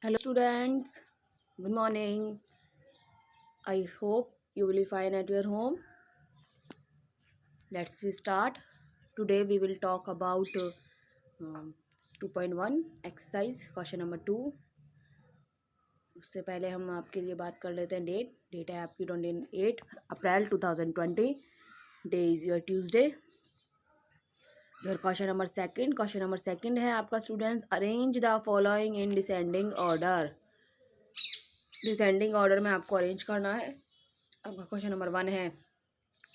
Hello students, good morning. I hope you will be fine at your home. Let's we start. Today we will talk about 2.1 exercise question number 2. उससे पहले हम आपके लिए बात कर लेते हैं डेट है आपकी 28 अप्रैल 2020. Day is your Tuesday. Your question number second है आपका students. Arrange the following in descending order. Descending order में आपको अरेंज करना है. आपका क्वेश्चन नंबर 1 है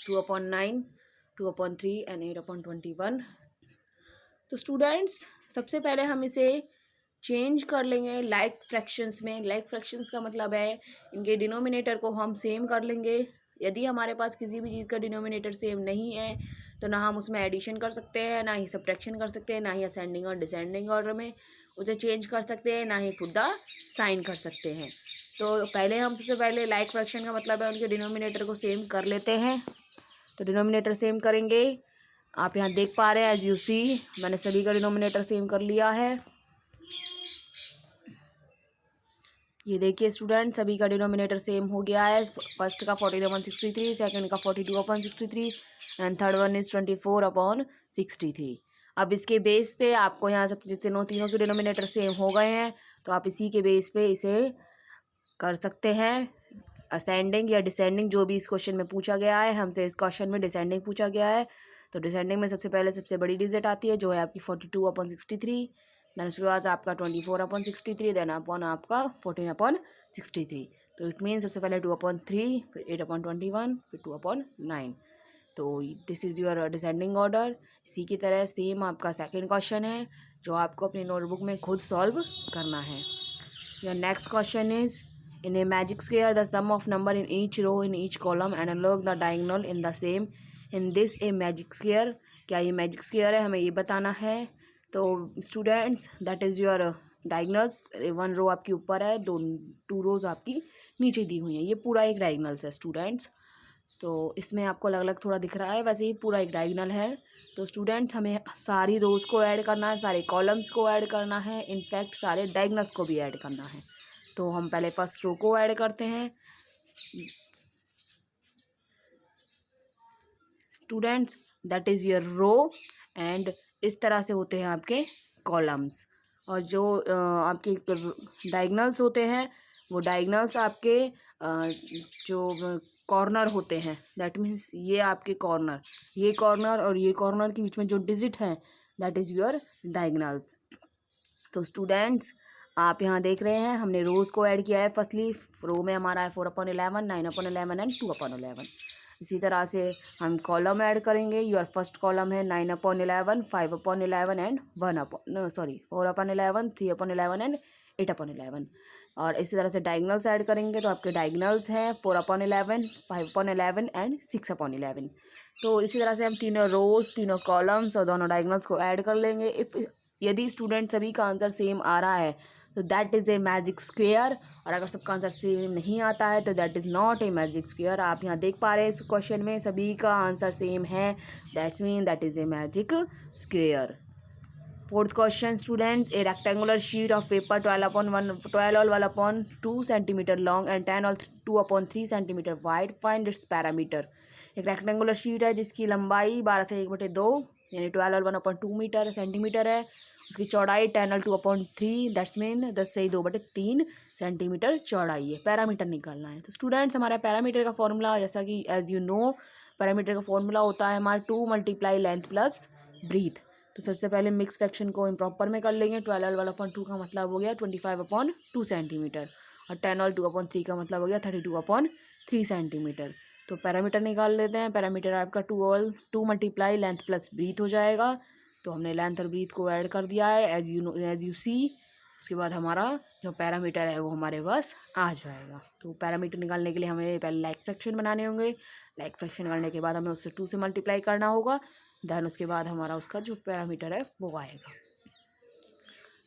2/9, 2/3 एंड 8/21. तो स्टूडेंट्स सबसे पहले हम इसे चेंज कर लेंगे लाइक फ्रैक्शंस में. लाइक फ्रैक्शंस का मतलब है इनके डिनोमिनेटर को हम सेम कर लेंगे. यदि हमारे पास किसी भी चीज़ का डिनोमिनेटर सेम नहीं है तो ना हम उसमें एडिशन कर सकते हैं, ना ही सब्ट्रैक्शन कर सकते हैं, ना ही असेंडिंग और डिसेंडिंग ऑर्डर में उसे चेंज कर सकते हैं, ना ही पुट द साइन कर सकते हैं. तो पहले हम सबसे पहले लाइक फ्रैक्शन का मतलब है उनके डिनोमिनेटर को सेम कर लेते हैं. तो डिनोमिनेटर सेम करेंगे. आप यहाँ देख पा रहे हैं एज यू सी मैंने सभी का डिनोमिनेटर सेम कर लिया है. ये देखिए स्टूडेंट सभी का डिनोमिनेटर सेम हो गया है. फर्स्ट का 14/63, सेकंड का 42/63 एंड थर्ड वन इज 24/63. अब इसके बेस पे आपको यहाँ सब जितने तीनों के डिनोमिनेटर सेम हो गए हैं तो आप इसी के बेस पे इसे कर सकते हैं. असेंडिंग या डिसेंडिंग जो भी इस क्वेश्चन में पूछा गया है, हमसे इस क्वेश्चन में डिसेंडिंग पूछा गया है. तो डिसेंडिंग में सबसे पहले सबसे बड़ी डिजिट आती है जो है आपकी 42/63. देन उसके बाद आपका 24/63, देन अपॉन आपका 14/63. तो इट मीन सबसे पहले 2/3, फिर 8/21, फिर 2/9. तो this is your descending order. इसी की तरह सेम आपका सेकेंड क्वेश्चन है जो आपको अपनी नोटबुक में खुद सॉल्व करना है. Your next question is in a magic square the sum of number in each row in each column and log the diagonal in the same in this a magic square. क्या ये magic square है हमें ये बताना है. तो students that is your diagonals. 1 रो आपकी ऊपर है, 2 रोज आपकी नीचे दी हुई हैं. ये पूरा एक डायगनल्स है स्टूडेंट्स. तो इसमें आपको अलग अलग थोड़ा दिख रहा है, वैसे ही पूरा एक डायगनल है. तो स्टूडेंट्स हमें सारी रोज़ को ऐड करना है, सारे कॉलम्स को ऐड करना है, इनफैक्ट सारे डायगनल्स को भी ऐड करना है. तो हम पहले फर्स्ट रो को ऐड करते हैं. Students that is your row and इस तरह से होते हैं आपके कॉलम्स. और जो आपके डायगनल्स होते हैं वो डायगनल्स आपके जो कॉर्नर होते हैं. दैट मीन्स ये आपके कॉर्नर, ये कॉर्नर और ये कॉर्नर के बीच में जो डिजिट है दैट इज़ योर डायगनल्स. तो स्टूडेंट्स आप यहाँ देख रहे हैं हमने रोज़ को ऐड किया है. फर्स्टली रो में हमारा है 4/11, 9/11 एंड 2/11. इसी तरह से हम कॉलम ऐड करेंगे. योर फर्स्ट कॉलम है 9/11, 5/11 एंड 4/11, 3/11 एंड 8/11. और इसी तरह से डायगनल्स ऐड करेंगे तो आपके डायगनल्स हैं 4/11, 5/11 एंड 6/11. तो इसी तरह से हम तीनों रोज, तीनों कॉलम्स और दोनों डायगनल्स को ऐड कर लेंगे. यदि स्टूडेंट सभी का आंसर सेम आ रहा है तो that is a magic square. और अगर सबका आंसर सेम नहीं आता है तो that is not a magic square. आप यहाँ देख पा रहे हैं इस क्वेश्चन में सभी का आंसर सेम है, that's mean that is a magic square. Fourth question students. A rectangular sheet of paper 12/1 centimeter long and 2/3 centimeter wide. Find its parameter. एक रेक्टेंगुलर शीट है जिसकी लंबाई 12 से 1/2 यानी 12/1 मीटर सेंटीमीटर है. उसकी चौड़ाई 10/2 दैट्स मीन 10 से 2/3 सेंटीमीटर चौड़ाई है. पैरामीटर निकालना है. तो स्टूडेंट्स हमारा पैरामीटर का फॉर्मूला जैसा कि एज यू नो पैरामीटर का फॉर्मूला होता है हमारा 2 × लेंथ प्लस ब्रीथ. तो सबसे पहले मिक्स फ्रैक्शन को इम्प्रॉपर में कर लेंगे. 12/2 का मतलब हो गया 25/2 सेंटीमीटर और 10/2/3 का मतलब हो गया 32/3 सेंटीमीटर. तो पैरामीटर निकाल लेते हैं. पैरामीटर आपका 2 × लेंथ प्लस ब्रीथ हो जाएगा. तो हमने लेंथ और ब्रीथ को ऐड कर दिया है एज यू सी. उसके बाद हमारा जो पैरामीटर है वो हमारे पास आ जाएगा. तो पैरामीटर निकालने के लिए हमें पहले लाइक फ्रैक्शन बनाने होंगे. लाइक फ्रैक्शन करने के बाद हमें उससे 2 से मल्टीप्लाई करना होगा. देन उसके बाद हमारा उसका जो पैरामीटर है वो आएगा.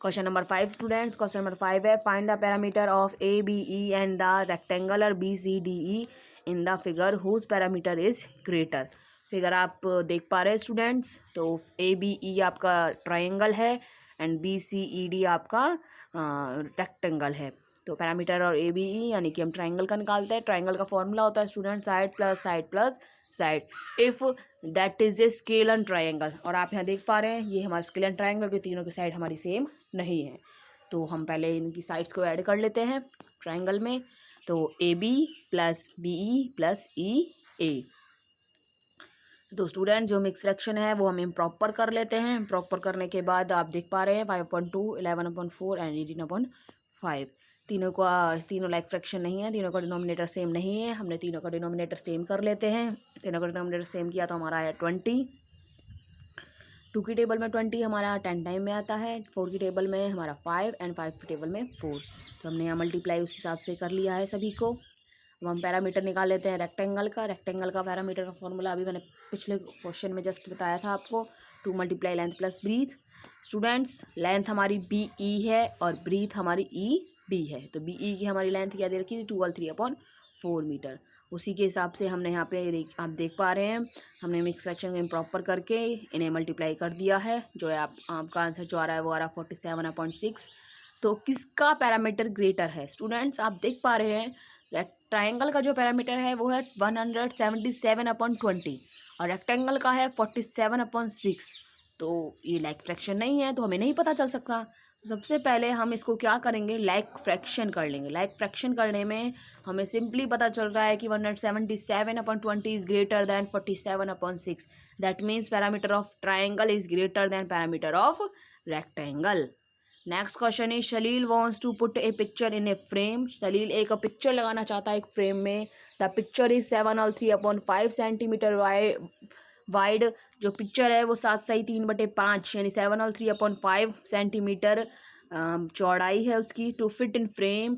Question number 5 students. Question number 5 है find the parameter of A B E and the rectangular B C D E in the figure whose parameter is greater. Figure आप देख पा रहे हैं स्टूडेंट्स. तो ए बी ई आपका ट्रायंगल है and B C E D आपका rectangle है। तो पैरामीटर और ए बी ई यानी कि हम ट्राइंगल का निकालते हैं। ट्राइंगल का फॉर्मूला होता है student side plus side plus side if that is a scalene triangle. और आप यहाँ देख पा रहे हैं ये हमारा स्केलन ट्राइंगल के तीनों की साइड हमारी सेम नहीं है। तो हम पहले इनकी साइड्स को ऐड कर लेते हैं ट्राइंगल में। तो A B plus B E plus E A. तो स्टूडेंट जो मिक्स फ्रैक्शन है वो हम इम्प्रॉपर कर लेते हैं। इम्प्रॉपर करने के बाद आप देख पा रहे हैं 5/2 11/4 एंड 18/5। तीनों लाइक फ्रैक्शन नहीं है, तीनों का डिनोमिनेटर सेम नहीं है। हमने तीनों का डिनोमिनेटर सेम कर लेते हैं। तीनों का डिनोमिनेटर सेम किया तो हमारा आया 20। 2 की टेबल में 20 हमारा 10 टाइम में आता है। 4 की टेबल में हमारा 5 एंड 5 की टेबल में 4। तो हमने यहाँ मल्टीप्लाई उस हिसाब से कर लिया है सभी को। अब हम पैरामीटर निकाल लेते हैं रेक्टेंगल का। रेक्टेंगल का पैरामीटर का फॉर्मूला अभी मैंने पिछले क्वेश्चन में जस्ट बताया था आपको, 2 multiply length plus breadth. Students length हमारी बी ई है और ब्रीथ हमारी ई बी है। तो बी ई की हमारी लेंथ क्या दे रखी थी 2/3/4 मीटर। उसी के हिसाब से हमने यहाँ पे आप देख पा रहे हैं हमने मिक्स फ्रैक्शन को इम्प्रॉपर करके इन्हें मल्टीप्लाई कर दिया है। जो है आपका आंसर जो आ रहा है वो आ रहा है 47/6। तो किसका पैरामीटर ग्रेटर है स्टूडेंट्स? आप देख पा रहे हैं ट्राइंगल का जो पैरामीटर है वो है 177/20 और रेक्टेंगल का है 47/6। तो ये लाइक फ्रैक्शन नहीं है तो हमें नहीं पता चल सकता। सबसे पहले हम इसको क्या करेंगे, लाइक फ्रैक्शन कर लेंगे। लाइक फ्रैक्शन करने में हमें सिंपली पता चल रहा है कि 177/20 is greater than 47/6। That means parameter of triangle is greater than parameter of rectangle. Next question is Shalil wants to put a picture in a frame. Shalil एक पिक्चर लगाना चाहता है एक फ्रेम में। The picture is 7/3/5 centimetre wide. जो picture है वो 7/3/5 यानी 7/3/5 सेंटीमीटर चौड़ाई है उसकी। टू फिट इन फ्रेम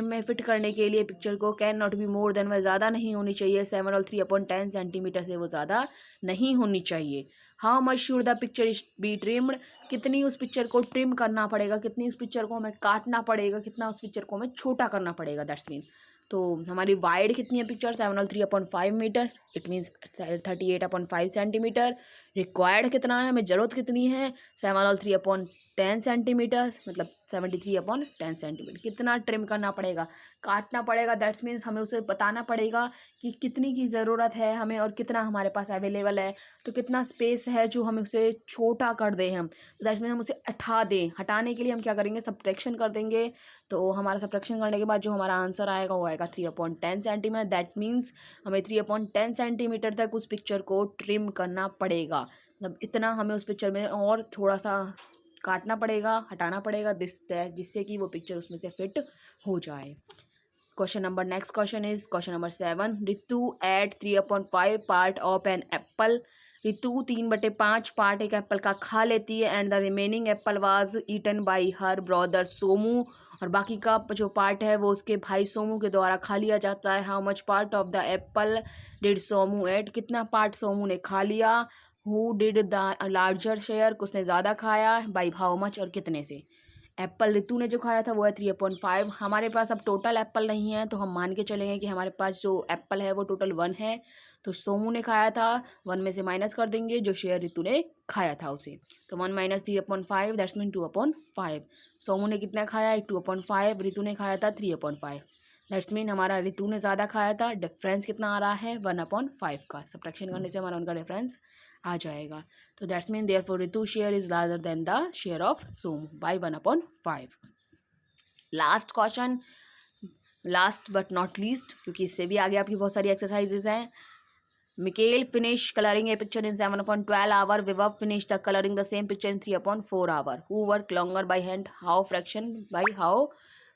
में फिट करने के लिए पिक्चर को can not be more than, वह ज़्यादा नहीं होनी चाहिए 7/3/10 सेंटीमीटर से वो ज़्यादा नहीं होनी चाहिए। How much should the picture be trimmed, कितनी उस पिक्चर को ट्रिम करना पड़ेगा, कितनी उस पिक्चर को हमें काटना पड़ेगा, कितना उस पिक्चर को हमें छोटा करना पड़ेगा। दैट्स मीन तो हमारी वाइड कितनी है picture 7/3/5 metre, it means 38/5 centimetre. Required कितना है, हमें ज़रूरत कितनी है 7/3/10 सेंटीमीटर मतलब 73/10 सेंटीमीटर। कितना ट्रिम करना पड़ेगा, काटना पड़ेगा। दैट्स मीन्स हमें उसे बताना पड़ेगा कि कितनी की ज़रूरत है हमें और कितना हमारे पास अवेलेबल है। तो कितना स्पेस है जो हम उसे छोटा कर दें हम, तो दैट्स मीन हम उसे हटा दें। हटाने के लिए हम क्या करेंगे, सब्ट्रैक्शन कर देंगे। तो हमारा सब्ट्रैक्शन करने के बाद जो हमारा आंसर आएगा वो आएगा 3/10 सेंटीमीटर। दैट मीन्स हमें 3/10 सेंटीमीटर तक उस पिक्चर को ट्रिम करना पड़ेगा। मतलब इतना हमें उस पिक्चर में और थोड़ा सा काटना पड़ेगा, हटाना पड़ेगा जिससे कि वो पिक्चर उसमें से फिट हो जाए। Next question is question number 7। Ritu ate 3/5 part of an apple. Ritu 3/5 part एक एप्पल का खा लेती है and the remaining apple was eaten by her brother Somu. और बाकी का जो पार्ट है वो उसके भाई सोमू के द्वारा खा लिया जाता है। How much part of the apple did Somu ate, कितना पार्ट सोमू ने खा लिया। Who did the larger share, उसने ज़्यादा खाया। बाई हाउ मच, और कितने से। एप्पल रितु ने जो खाया था वो है 3/5। हमारे पास अब टोटल एप्पल नहीं है तो हम मान के चलेंगे कि हमारे पास जो एप्पल है वो टोटल 1 है। तो सोमू ने खाया था 1 में से माइनस कर देंगे जो शेयर रितु ने खाया था उसे। तो 1 - 3/5 दैट्स मीन 2/5। सोमू ने कितना खाया है 2/5, रितु ने खाया था 3/5। दैट्स मीन हमारा रितु ने ज़्यादा खाया था। डिफरेंस कितना आ रहा है 1/5 का। सब्ट्रैक्शन करने से हमारा उनका डिफरेंस आ जाएगा। तो that's mean therefore Ritu share is larger than the share of Somu by 1/5। Last question, last but not least, क्योंकि इससे भी आगे आपकी बहुत सारी एक्सरसाइजेज हैं। Michael finish colouring a picture in 7/12 hour. Vibhav finish the colouring the same picture in 3/4 hour. Who work longer by hand, how fraction by how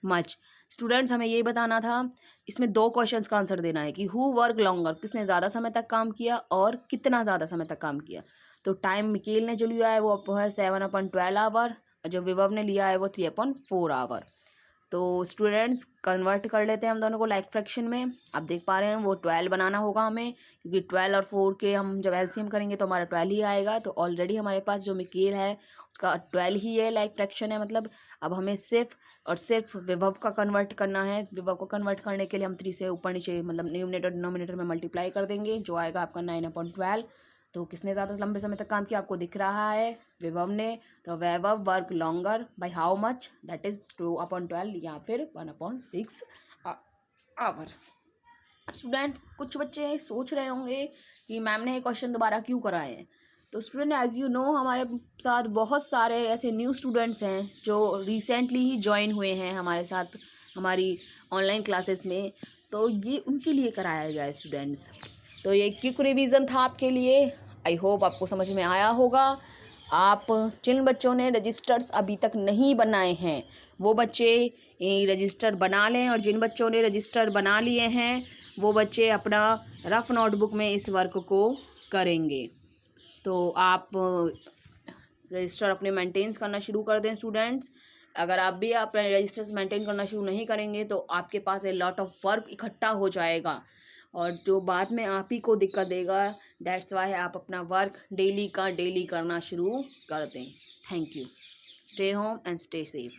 much. Students हमें ये बताना था, इसमें 2 क्वेश्चंस का आंसर देना है कि हु वर्क लॉन्गर, किसने ज़्यादा समय तक काम किया और कितना ज़्यादा समय तक काम किया। तो टाइम मिकेल ने जो लिया है वो है 7/12 आवर और जो विभव ने लिया है वो 3/4 आवर। तो स्टूडेंट्स कन्वर्ट कर लेते हैं हम दोनों को लाइक फ्रैक्शन में। आप देख पा रहे हैं वो 12 बनाना होगा हमें, क्योंकि 12 और 4 के हम जब एलसीएम करेंगे तो हमारा 12 ही आएगा। तो ऑलरेडी हमारे पास जो मिकेल है उसका 12 ही है, लाइक फ्रैक्शन है मतलब। अब हमें सिर्फ और सिर्फ विभव का कन्वर्ट करना है। विभव को कन्वर्ट करने के लिए हम 3 से ऊपर नीचे मतलब न्यूमरेटर डिनोमिनेटर में मल्टीप्लाई कर देंगे, जो आएगा आपका 9/12। तो किसने ज़्यादा लंबे समय तक काम किया, आपको दिख रहा है, वैभव ने। तो Vaibhav work longer by how much, that is 2/12 या फिर 1/6 आवर। स्टूडेंट्स, कुछ बच्चे सोच रहे होंगे कि मैम ने ये क्वेश्चन दोबारा क्यों कराए हैं। तो स्टूडेंट, एज यू नो, हमारे साथ बहुत सारे ऐसे न्यू स्टूडेंट्स हैं जो रिसेंटली ही ज्वाइन हुए हैं हमारे साथ हमारी ऑनलाइन क्लासेस में। तो ये उनके लिए कराया गया है स्टूडेंट्स। तो ये क्विक रिवीजन था आपके लिए। आई होप आपको समझ में आया होगा। आप जिन बच्चों ने रजिस्टर्स अभी तक नहीं बनाए हैं वो बच्चे रजिस्टर बना लें, और जिन बच्चों ने रजिस्टर बना लिए हैं वो बच्चे अपना रफ नोटबुक में इस वर्क को करेंगे। तो आप रजिस्टर अपने मेंटेन्स करना शुरू कर दें स्टूडेंट्स। अगर आप भी अपने रजिस्टर्स मेंटेन करना शुरू नहीं करेंगे तो आपके पास ए लॉट ऑफ वर्क इकट्ठा हो जाएगा, और जो बाद में आप ही को दिक्कत देगा। दैट्स वाई आप अपना वर्क डेली करना शुरू कर दें। Thank you. Stay home and stay safe.